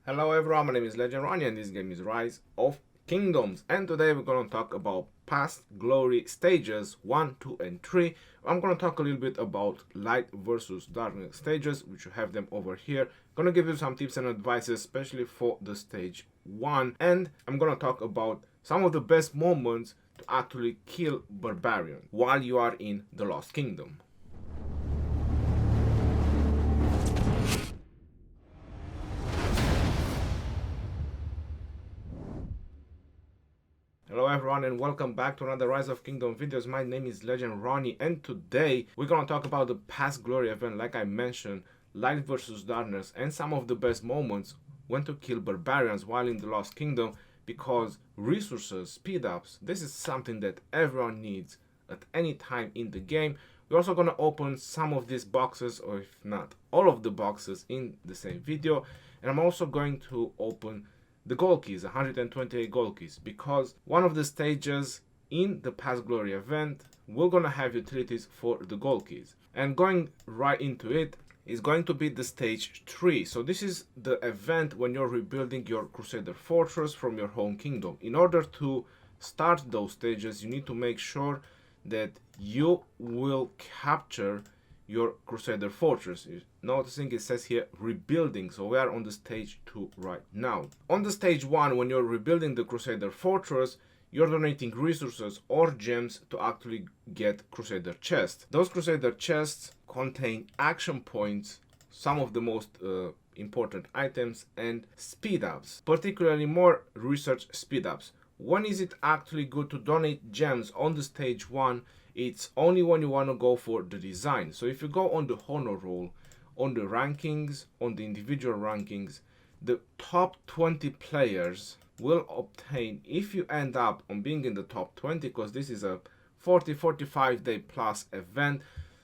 Hello everyone, my name is Legend Ronnie and this game is Rise of Kingdoms, and today we're going to talk about past glory stages 1, 2 and 3. I'm going to talk a little bit about light versus darkness stages, which you have them over here. Going to give you some tips and advices, especially for the stage 1, and I'm going to talk about some of the best moments to actually kill Barbarian while you are in the Lost Kingdom. Hello everyone and welcome back to another Rise of Kingdom videos. My name is Legend Ronnie and today we're gonna talk about the past glory event, like I mentioned, light versus darkness, and some of the best moments when to kill barbarians while in the Lost Kingdom, because resources, speed ups, this is something that everyone needs at any time in the game. We're also gonna open some of these boxes, or if not all of the boxes, in the same video, and I'm also going to open the gold keys, 128 gold keys, because one of the stages in the past glory event, we're gonna have utilities for the gold keys. And going right into it is going to be the stage 3. So this is the event when you're rebuilding your Crusader fortress from your home kingdom. In order to start those stages, you need to make sure that you will capture your Crusader fortress. Noticing it says here rebuilding, so we are on the stage 2 right now. On the stage 1, when you're rebuilding the Crusader fortress, you're donating resources or gems to actually get Crusader chests. Those Crusader chests contain action points, some of the most important items, and speed ups, particularly more research speed ups. When is it actually good to donate gems on the stage 1? It's only when you want to go for the design. So if you go on the honor roll, on the rankings, on the individual rankings, the top 20 players will obtain, if you end up on being in the top 20, because this is a 45 day plus event,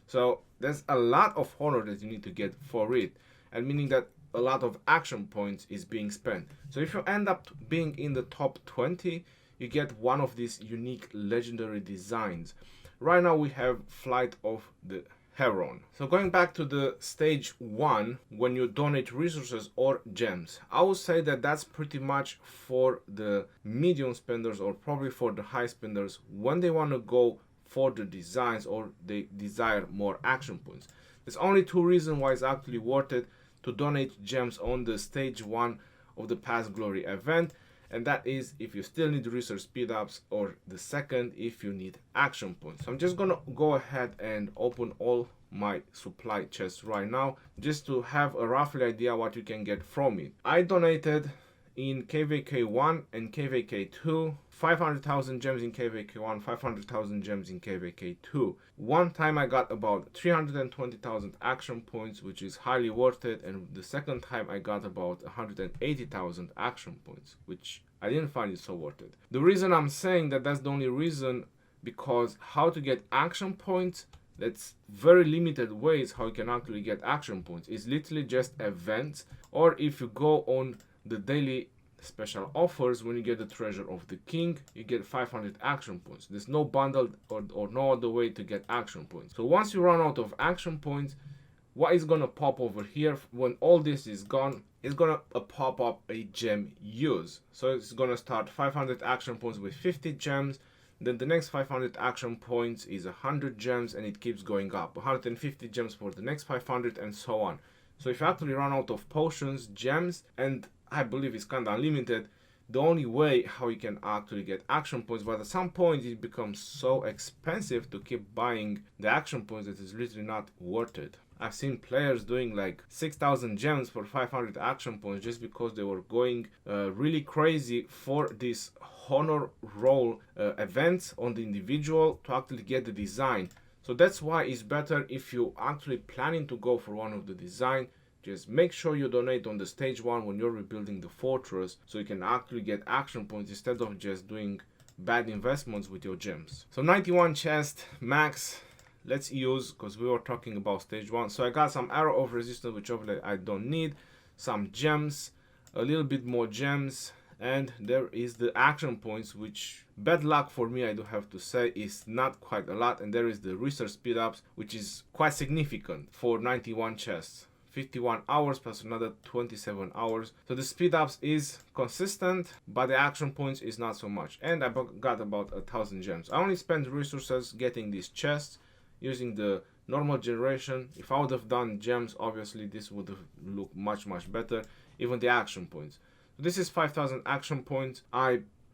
so there's a lot of honor that you need to get for it, and meaning that a lot of action points is being spent. So if you end up being in the top 20, you get one of these unique legendary designs. Right now we have Flight of the Heron. So going back to the stage 1, when you donate resources or gems, I would say that that's pretty much for the medium spenders, or probably for the high spenders, when they want to go for the designs or they desire more action points. There's only two reasons why it's actually worth it to donate gems on the stage 1 of the past glory event, and that is if you still need research speed ups, or the second, if you need action points. So I'm just gonna go ahead and open all my supply chests right now, just to have a roughly idea what you can get from it. I donated in KvK 1 and KvK 2 500,000 gems in KvK 1, 500,000 gems in KvK 2. One time I got about 320,000 action points, which is highly worth it, and the second time I got about 180,000 action points, which I didn't find it so worth it. The reason I'm saying that that's the only reason, because how to get action points, that's very limited ways how you can actually get action points. It's literally just events, or if you go on the daily special offers, when you get the treasure of the king, you get 500 action points. There's no bundle or no other way to get action points. So once you run out of action points, what is gonna pop over here when all this is gone is gonna pop up a gem use. So it's gonna start 500 action points with 50 gems, then the next 500 action points is 100 gems, and it keeps going up, 150 gems for the next 500, and so on. So if you actually run out of potions, gems, and I believe it's kind of unlimited, the only way how you can actually get action points, but at some point it becomes so expensive to keep buying the action points that it's literally not worth it. I've seen players doing like 6,000 gems for 500 action points just because they were going really crazy for this honor roll events on the individual to actually get the design. So that's why it's better, if you actually planning to go for one of the design, just make sure you donate on the stage 1 when you're rebuilding the fortress, so you can actually get action points instead of just doing bad investments with your gems. So 91 chest max, let's use, because we were talking about stage 1. So I got some arrow of resistance, which obviously I don't need, some gems, a little bit more gems, and there is the action points, which bad luck for me, I do have to say, is not quite a lot. And there is the research speed ups, which is quite significant for 91 chests. 51 hours plus another 27 hours. So the speed ups is consistent, but the action points is not so much. And I got about 1,000 gems. I only spent resources getting these chests using the normal generation. If I would have done gems, obviously this would have looked much better. Even the action points. So this is 5,000 action points.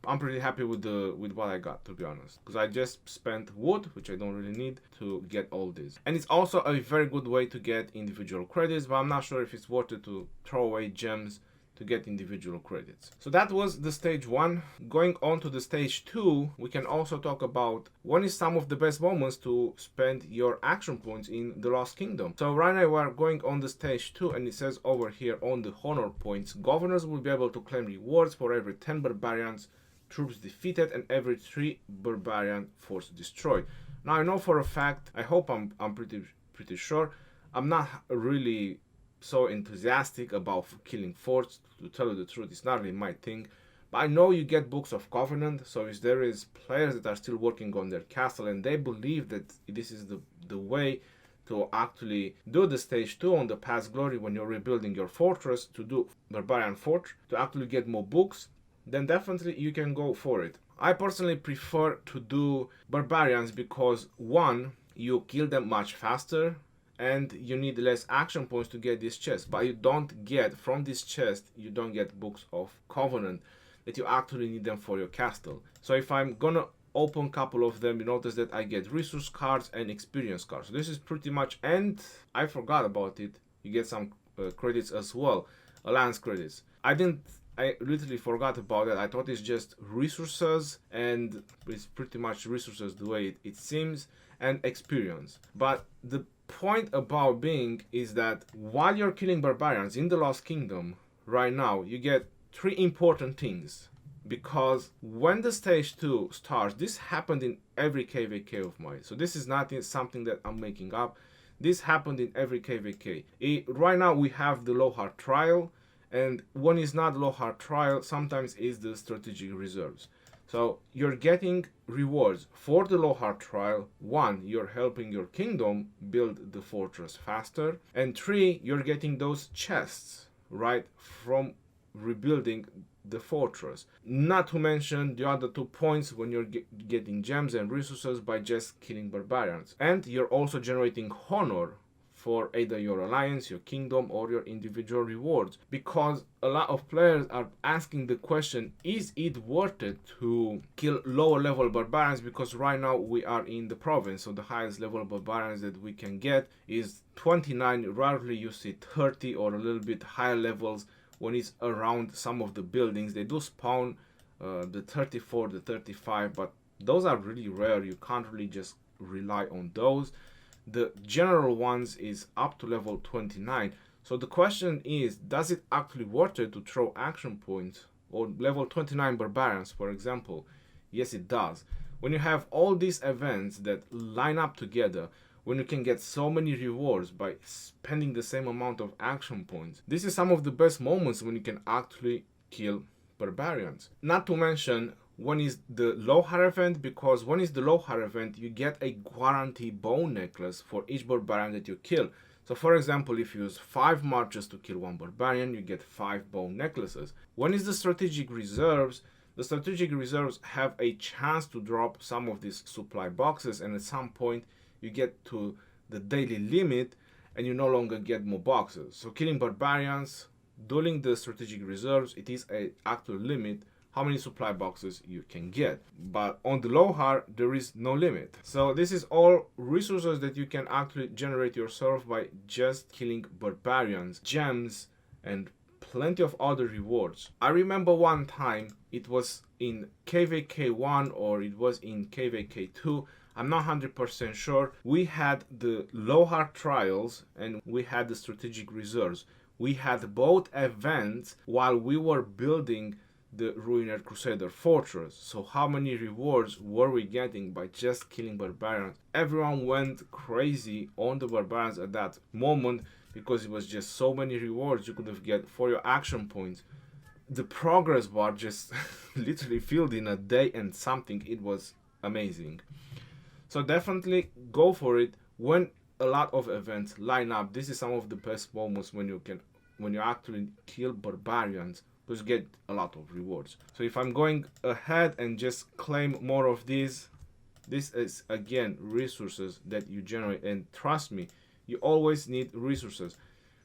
I'm pretty happy with what I got, to be honest, because I just spent wood, which I don't really need, to get all this. And it's also a very good way to get individual credits, but I'm not sure if it's worth it to throw away gems to get individual credits. So that was the stage 1. Going on to the stage 2, we can also talk about when is some of the best moments to spend your action points in the Lost Kingdom. So right now we are going on the stage 2, and it says over here on the honor points, governors will be able to claim rewards for every 10 barbarians troops defeated and every 3 barbarian force destroyed. Now I know for a fact, I hope I'm pretty sure, I'm not really so enthusiastic about killing forts. To tell you the truth, it's not really my thing. But I know you get books of covenant, so if there is players that are still working on their castle and they believe that this is the way to actually do the stage 2 on the past glory when you're rebuilding your fortress, to do barbarian fort, to actually get more books, then definitely you can go for it. I personally prefer to do barbarians because 1, you kill them much faster, and you need less action points to get this chest, but you don't get from this chest, you don't get books of covenant that you actually need them for your castle. So if I'm gonna open a couple of them, you notice that I get resource cards and experience cards. So this is pretty much, and I forgot about it, you get some credits as well, alliance credits. I literally forgot about that. I thought it's just resources, and it's pretty much resources the way it seems, and experience. But the point about being is that while you're killing barbarians in the Lost Kingdom right now, you get 3 important things. Because when the stage 2 starts, this happened in every KvK of mine. So this is not something that I'm making up. This happened in every KvK. Right now we have the low heart trial, and when it's not low heart trial, sometimes it's the strategic reserves. So you're getting rewards for the low heart trial. 1, you're helping your kingdom build the fortress faster, and 3, you're getting those chests right from rebuilding the fortress. Not to mention the other 2 points when you're getting gems and resources by just killing barbarians, and you're also generating honor for either your alliance, your kingdom, or your individual rewards. Because a lot of players are asking the question, is it worth it to kill lower level barbarians? Because right now we are in the province, so the highest level barbarians that we can get is 29. Rarely you see 30 or a little bit higher levels when it's around some of the buildings. They do spawn the 34, the 35, but those are really rare. You can't really just rely on those. The general ones is up to level 29. So the question is, does it actually worth it to throw action points or level 29 barbarians, for example? Yes, it does. When you have all these events that line up together, when you can get so many rewards by spending the same amount of action points, this is some of the best moments when you can actually kill barbarians. Not to mention when is the low heart event, because when is the low heart event, you get a guarantee bone necklace for each barbarian that you kill. So for example, if you use 5 marches to kill 1 barbarian, you get 5 bone necklaces. When is the strategic reserves? The strategic reserves have a chance to drop some of these supply boxes, and at some point you get to the daily limit and you no longer get more boxes. So killing barbarians, during the strategic reserves, it is an actual limit how many supply boxes you can get. But on the low heart, there is no limit. So this is all resources that you can actually generate yourself by just killing barbarians, gems, and plenty of other rewards. I remember one time, it was in KvK 1 or it was in KvK 2, I'm not 100% sure, we had the low heart trials and we had the strategic reserves. We had both events while we were building the Ruined Crusader fortress. So how many rewards were we getting by just killing barbarians? Everyone went crazy on the barbarians at that moment because it was just so many rewards you could have get for your action points. The progress bar just literally filled in a day and something. It was amazing. So definitely go for it when a lot of events line up, this is some of the best moments when you actually kill barbarians, because you get a lot of rewards. So if I'm going ahead and just claim more of these, this is again resources that you generate, and trust me, you always need resources.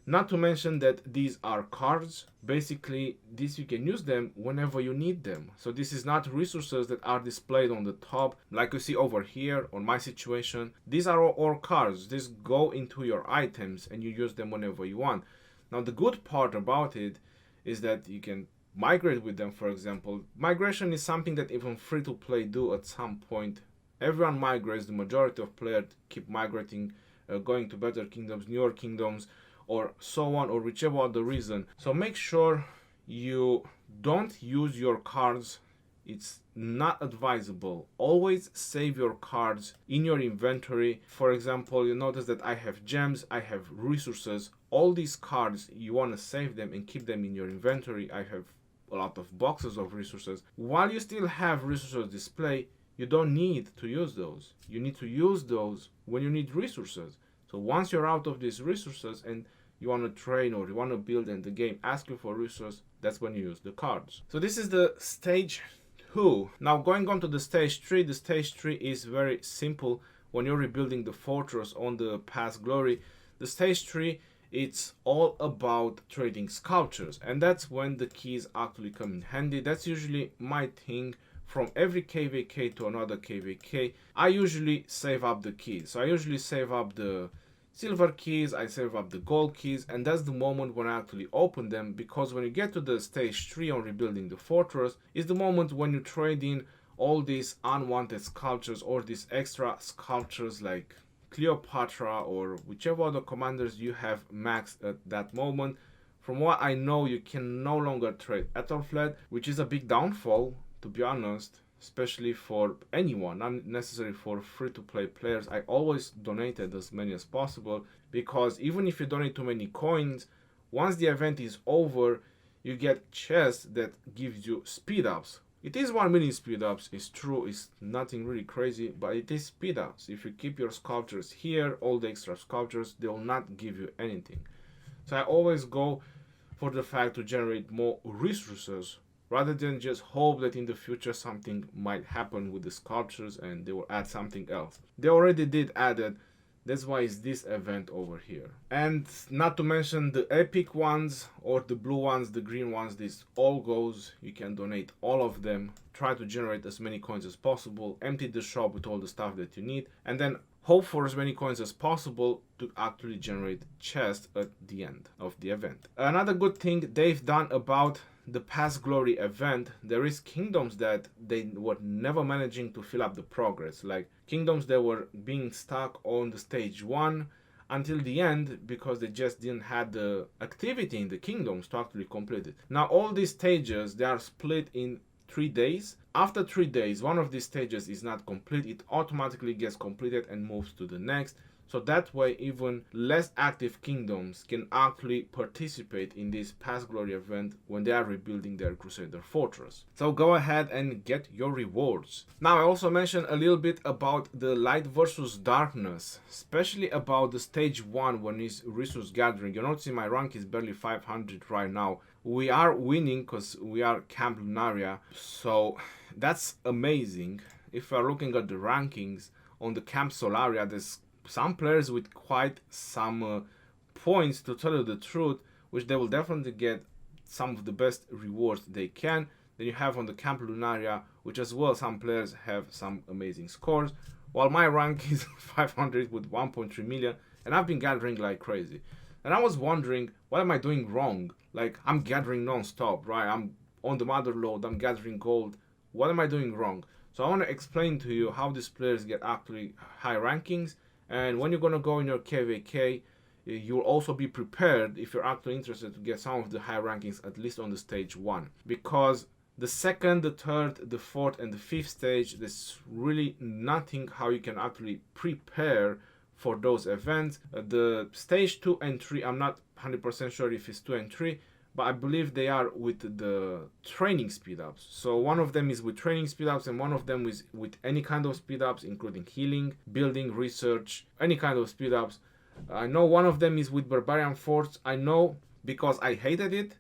Not to mention that these are cards. Basically, this you can use them whenever you need them. So this is not resources that are displayed on the top, like you see over here on my situation. These are all cards. These go into your items and you use them whenever you want. Now the good part about it is that you can migrate with them. For example, migration is something that even free-to-play do at some point. Everyone migrates. The majority of players keep migrating, going to better kingdoms, newer kingdoms, or so on, or whichever other reason. So make sure you don't use your cards. It's not advisable. Always save your cards in your inventory. For example, you notice that I have gems, I have resources. All these cards, you want to save them and keep them in your inventory. I have a lot of boxes of resources. While you still have resources display, you don't need to use those. You need to use those when you need resources. So once you're out of these resources and you want to train or you want to build and the game asks you for resources, that's when you use the cards. So this is the stage 2. Now going on to the stage 3. The stage 3 is very simple. When you're rebuilding the fortress on the past glory, the stage 3, it's all about trading sculptures, and that's when the keys actually come in handy. That's usually my thing. From every KvK to another KvK, I usually save up the keys. So I usually save up the silver keys, I save up the gold keys, and that's the moment when I actually open them, because when you get to the stage 3 on rebuilding the fortress, is the moment when you trade in all these unwanted sculptures or these extra sculptures like Cleopatra or whichever other commanders you have maxed at that moment. From what I know, you can no longer trade Ethelflaed, which is a big downfall, to be honest, especially for anyone, not necessarily for free-to-play players. I always donated as many as possible, because even if you donate too many coins, once the event is over, you get chests that gives you speed ups. It is 1 million speed ups, it's true, it's nothing really crazy, but it is speed ups. If you keep your sculptures here, all the extra sculptures, they will not give you anything. So I always go for the fact to generate more resources, rather than just hope that in the future something might happen with the sculptures and they will add something else. They already did add it. That's why it's this event over here. And not to mention the epic ones or the blue ones, the green ones, this all goes. You can donate all of them. Try to generate as many coins as possible. Empty the shop with all the stuff that you need. And then hope for as many coins as possible to actually generate chests at the end of the event. Another good thing they've done about the past glory event, there is kingdoms that they were never managing to fill up the progress, like kingdoms that were being stuck on the stage 1 until the end because they just didn't have the activity in the kingdoms to actually complete it. Now all these stages, they are split in 3 days. After 3 days, one of these stages is not complete, it automatically gets completed and moves to the next. So that way even less active kingdoms can actually participate in this past glory event when they are rebuilding their Crusader fortress. So go ahead and get your rewards. Now I also mentioned a little bit about the light versus darkness, especially about the stage 1 when it's resource gathering. You're noticing my rank is barely 500 right now. We are winning because we are Camp Lunaria, so that's amazing. If we are looking at the rankings on the Camp Solaria, there's some players with quite some points, to tell you the truth, which they will definitely get some of the best rewards they can. Then you have on the Camp Lunaria, which as well some players have some amazing scores, while my rank is 500 with 1.3 million, and I've been gathering like crazy. And I was wondering, what am I doing wrong? Like, I'm gathering non-stop, right? I'm on the mother load, I'm gathering gold. What am I doing wrong? So I want to explain to you how these players get actually high rankings. And when you're going to go in your KvK, you'll also be prepared if you're actually interested to get some of the high rankings, at least on the stage 1. Because the second, the third, the fourth, and the fifth stage, there's really nothing how you can actually prepare for those events. The stage 2 and 3, I'm not 100% sure if it's 2 and 3, but I believe they are with the training speed ups. So one of them is with training speed ups, and one of them is with any kind of speed ups, including healing, building, research, any kind of speed ups. I know one of them is with Barbarian Force. I know because I hated it.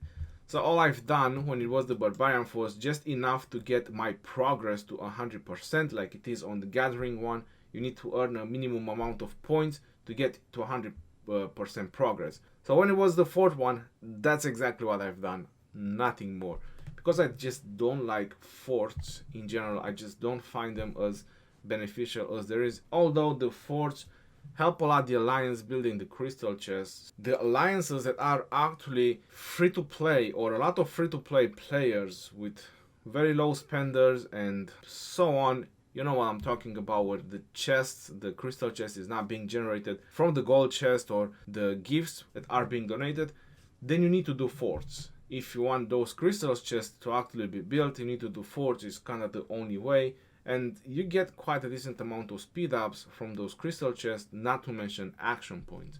So all I've done when it was the Barbarian Force, just enough to get my progress to 100%, like it is on the Gathering one. You need to earn a minimum amount of points to get to 100% progress. So when it was the fourth one, that's exactly what I've done, nothing more. Because I just don't like forts in general. I just don't find them as beneficial as there is. Although the forts help a lot the alliance building the crystal chests. The alliances that are actually free to play, or a lot of free to play players with very low spenders and so on. You know what I'm talking about, where the chests, the crystal chest is not being generated from the gold chest or the gifts that are being donated. Then you need to do forts. If you want those crystal chests to actually be built, you need to do forts. It's kind of the only way. And you get quite a decent amount of speed ups from those crystal chests, not to mention action points.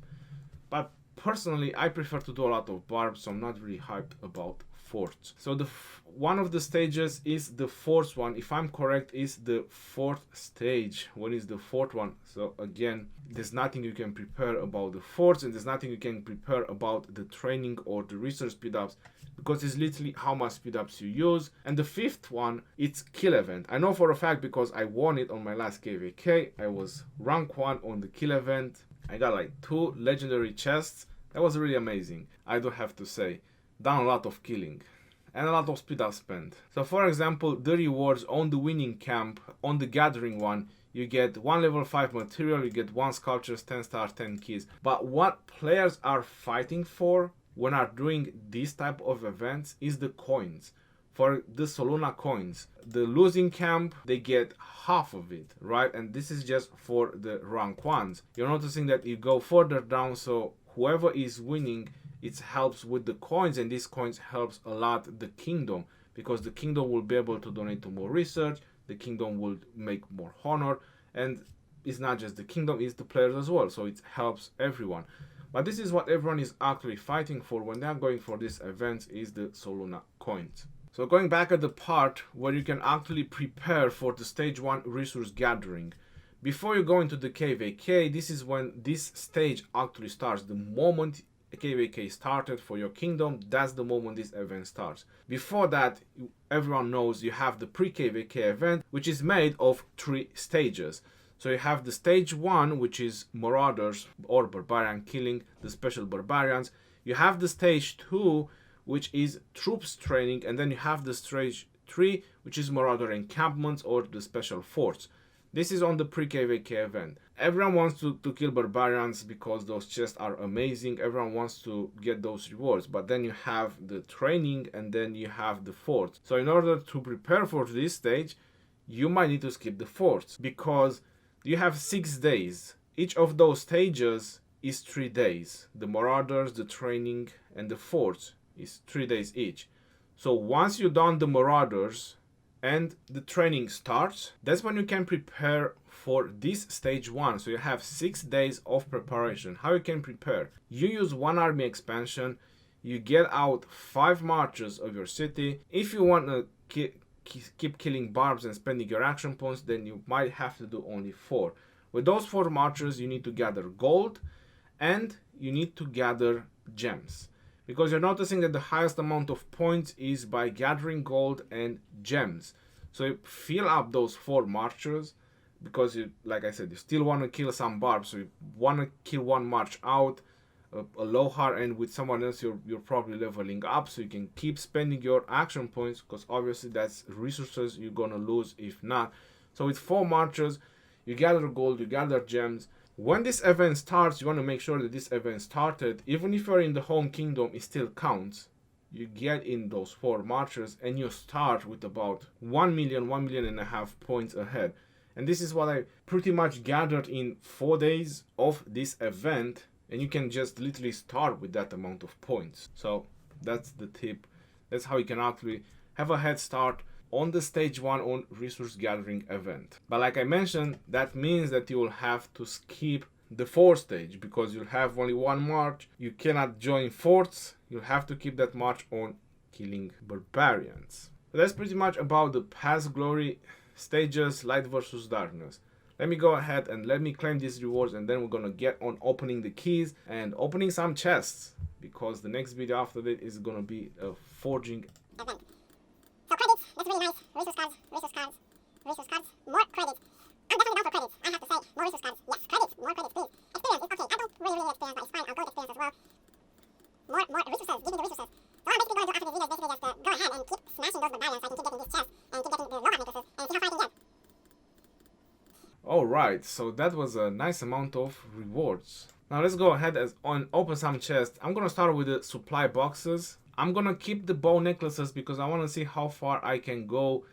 But personally, I prefer to do a lot of barbs, so I'm not really hyped about forts. So one of the stages is the fourth one, if I'm correct, is the fourth stage. What is the fourth one? So again, there's nothing you can prepare about the forts, and there's nothing you can prepare about the training or the research speed ups, because it's literally how much speed ups you use. And the fifth one, it's kill event. I know for a fact because I won it on my last KvK. I was rank 1 on the kill event. I got like 2 legendary chests. That was really amazing, I do have to say. Done a lot of killing and a lot of speed up spent. So for example, the rewards on the winning camp, on the gathering one, you get 1 level 5 material, you get 1 sculptures, 10 stars, 10 keys. But what players are fighting for when are doing this type of events is the coins. For the Soluna coins, the losing camp, they get half of it, right? And this is just for the rank ones. You're noticing that you go further down, so whoever is winning, it helps with the coins, and these coins helps a lot the kingdom, because the kingdom will be able to donate to more research, the kingdom will make more honor, and it's not just the kingdom, it's the players as well, so it helps everyone. But this is what everyone is actually fighting for when they are going for these events, is the Soluna coins. So going back at the part where you can actually prepare for the stage 1 resource gathering. Before you go into the KvK, this is when this stage actually starts. The moment KvK started for your kingdom, that's the moment this event starts. Before that, everyone knows you have the pre-KvK event, which is made of 3 stages. So you have the stage 1, which is Marauders or Barbarian killing, the special Barbarians. You have the stage 2, which is Troops training, and then you have the stage 3, which is Marauder encampments or the special forts. This is on the pre-KvK event. Everyone wants to kill Barbarians because those chests are amazing. Everyone wants to get those rewards. But then you have the training, and then you have the forts. So in order to prepare for this stage, you might need to skip the forts, because you have 6 days. Each of those stages is 3 days. The Marauders, the training, and the forts is 3 days each. So once you've done the Marauders and the training starts, that's when you can prepare for this stage 1. So you have 6 days of preparation. How you can prepare? You use 1 army expansion, you get out 5 marches of your city. If you want to keep killing barbs and spending your action points, then you might have to do only 4. With those 4 marches, you need to gather gold and you need to gather gems, because you're noticing that the highest amount of points is by gathering gold and gems. So you fill up those 4 marches, because you, like I said, you still want to kill some barbs, so you want to kill 1 march out, a Lohar, and with someone else you're probably leveling up, so you can keep spending your action points, because obviously that's resources you're gonna lose if not. So with 4 marches, you gather gold, you gather gems. When this event starts, you want to make sure that this event started. Even if you're in the home kingdom, it still counts. You get in those 4 marches and you start with about 1 million and a half points ahead. And this is what I pretty much gathered in 4 days of this event, and you can just literally start with that amount of points. So that's the tip. That's how you can actually have a head start on the stage 1 on resource gathering event. But like I mentioned, that means that you will have to skip the 4th stage, because you'll have only one march. You cannot join forts. You'll have to keep that march on killing barbarians. So that's pretty much about the past glory stages, light versus darkness. Let me go ahead and let me claim these rewards, and then we're gonna get on opening the keys and opening some chests, because the next video after that is gonna be a forging event. So credits, that's really nice. Resource cards, more credits. I'm definitely down for credits, I have to say. More resource cards, yes, credits, more credits, please. Experience, okay, I don't really need experience, but it's fine, I'll go with experience as well. More resources, give me the resources. So what I'm basically going to do after this video is basically just go ahead and keep smashing those barbarians so I can keep getting these chests and keep getting the low necklaces and see how far I can get. Alright, so that was a nice amount of rewards. Now let's go ahead and open some chests. I'm gonna start with the supply boxes. I'm gonna keep the bow necklaces because I want to see how far I can go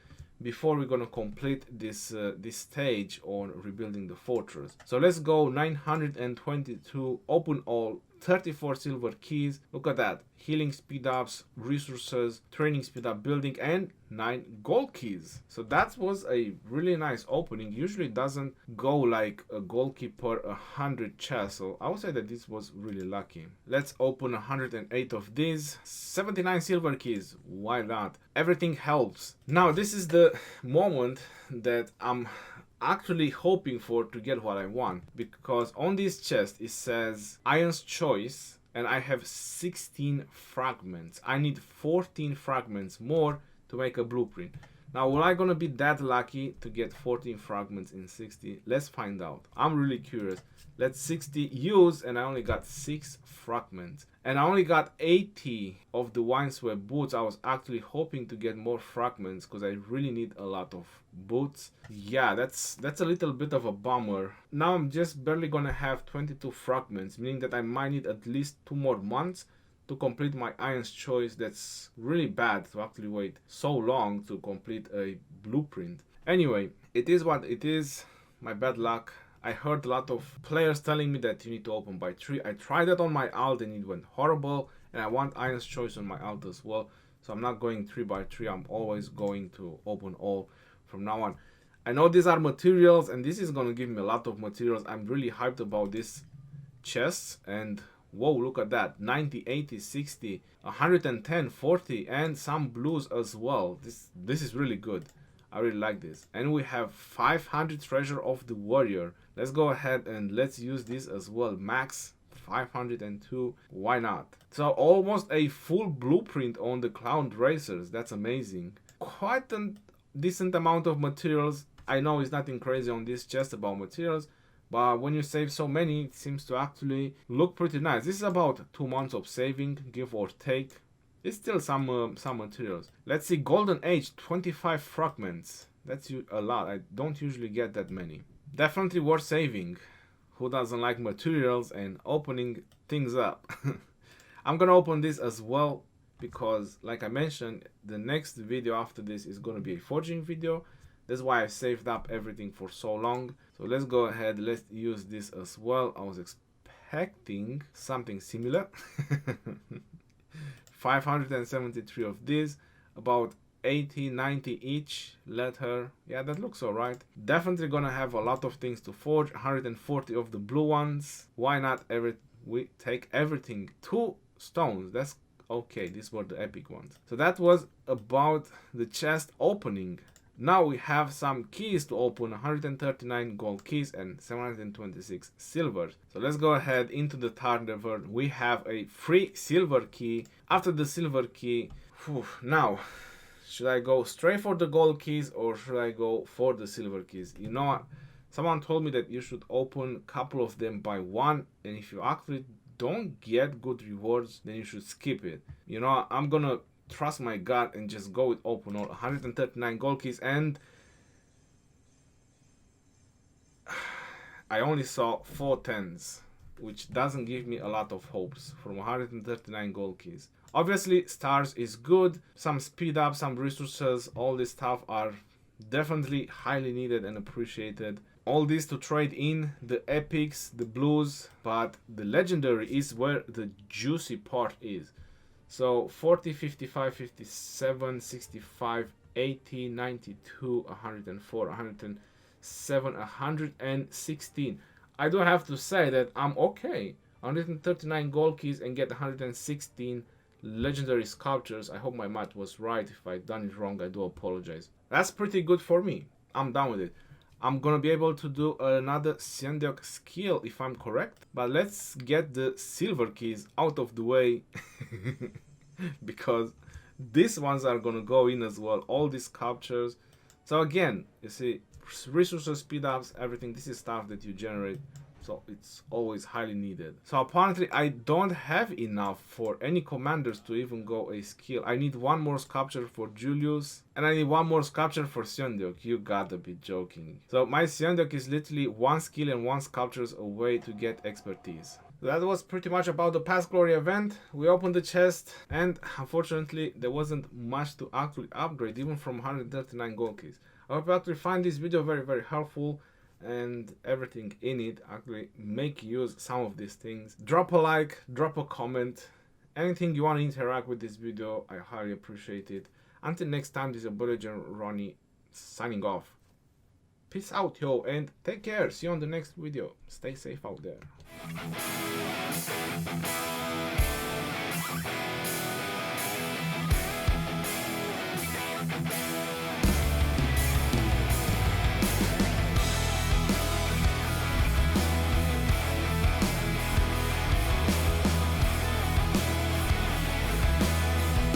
before we're gonna complete this stage on rebuilding the fortress. So let's go 922, open all, 34 silver keys. Look at that, healing speed ups, resources, training speed up, building, and 9 gold keys. So that was a really nice opening. Usually it doesn't go like a gold key per 100 chests, so I would say that this was really lucky. Let's open 108 of these, 79 silver keys, why not? Everything helps. Now this is the moment that I'm actually hoping for to get what I want, because on this chest it says Iron's Choice and I have 16 fragments. I need 14 fragments more to make a blueprint. Now, will I gonna be that lucky to get 14 fragments in 60? Let's find out. I'm really curious. Let's 60 use, and I only got 6 fragments. And I only got 80 of the Wineswept boots. I was actually hoping to get more fragments because I really need a lot of boots. Yeah, that's a little bit of a bummer. Now I'm just barely gonna have 22 fragments, meaning that I might need at least 2 more months to complete my Iron's Choice. That's really bad to actually wait so long to complete a blueprint. Anyway, it is what it is. My bad luck. I heard a lot of players telling me that you need to open by 3. I tried that on my alt and it went horrible, and I want Iron's Choice on my alt as well. So I'm not going 3 by 3. I'm always going to open all from now on. I know these are materials, and this is going to give me a lot of materials. I'm really hyped about this chests, and whoa, look at that, 90, 80, 60, 110, 40, and some blues as well. This is really good. I really like this. And we have 500 treasure of the warrior. Let's go ahead and let's use this as well. Max 502, why not? So almost a full blueprint on the clown racers. That's amazing. Quite a decent amount of materials. I know it's nothing crazy on this chest about materials, but when you save so many, it seems to actually look pretty nice. This is about 2 months of saving, give or take. It's still some materials. Let's see, Golden Age, 25 fragments. That's a lot. I don't usually get that many. Definitely worth saving. Who doesn't like materials and opening things up? I'm gonna open this as well because, like I mentioned, the next video after this is gonna be a forging video. That's why I saved up everything for so long. So let's go ahead, let's use this as well. I was expecting something similar. 573 of these, about 80, 90 each letter. Yeah, that looks alright. Definitely gonna have a lot of things to forge. 140 of the blue ones. Why not? We take everything. 2 stones. That's okay. These were the epic ones. So that was about the chest opening. Now we have some keys to open, 139 gold keys and 726 silver. So let's go ahead into the Tarnivore. We have a free silver key. After the silver key, now, should I go straight for the gold keys or should I go for the silver keys? You know what? Someone told me that you should open a couple of them by one, and if you actually don't get good rewards, then you should skip it. You know, I'm gonna trust my gut and just go with open all. 139 gold keys, and I only saw 4 10s, which doesn't give me a lot of hopes from 139 gold keys. Obviously stars is good, some speed up, some resources, all this stuff are definitely highly needed and appreciated. All this to trade in the epics, the blues, but the legendary is where the juicy part is. So 40, 55, 57, 65, 80, 92, 104, 107, 116. I do have to say that I'm okay. 139 gold keys and get 116 legendary sculptures. I hope my math was right. If I done it wrong, I do apologize. That's pretty good for me. I'm done with it. I'm gonna be able to do another Syndiok skill if I'm correct. But let's get the silver keys out of the way because these ones are gonna go in as well. All these sculptures. So again, you see, resources, speed ups, everything. This is stuff that you generate. So it's always highly needed. So apparently I don't have enough for any commanders to even go a skill. I need one more sculpture for Julius and I need one more sculpture for Syndiok. You gotta be joking. So my Syndiok is literally one skill and one sculptures away to get expertise. That was pretty much about the past glory event. We opened the chest and unfortunately there wasn't much to actually upgrade even from 139 gold keys. I hope you actually find this video very helpful and everything in it. Actually make use some of these things. Drop a like, drop a comment, anything you want to interact with this video, I highly appreciate it. Until next time, this is your Legend Ronnie signing off. Peace out, yo, and take care. See you on the next video. Stay safe out there.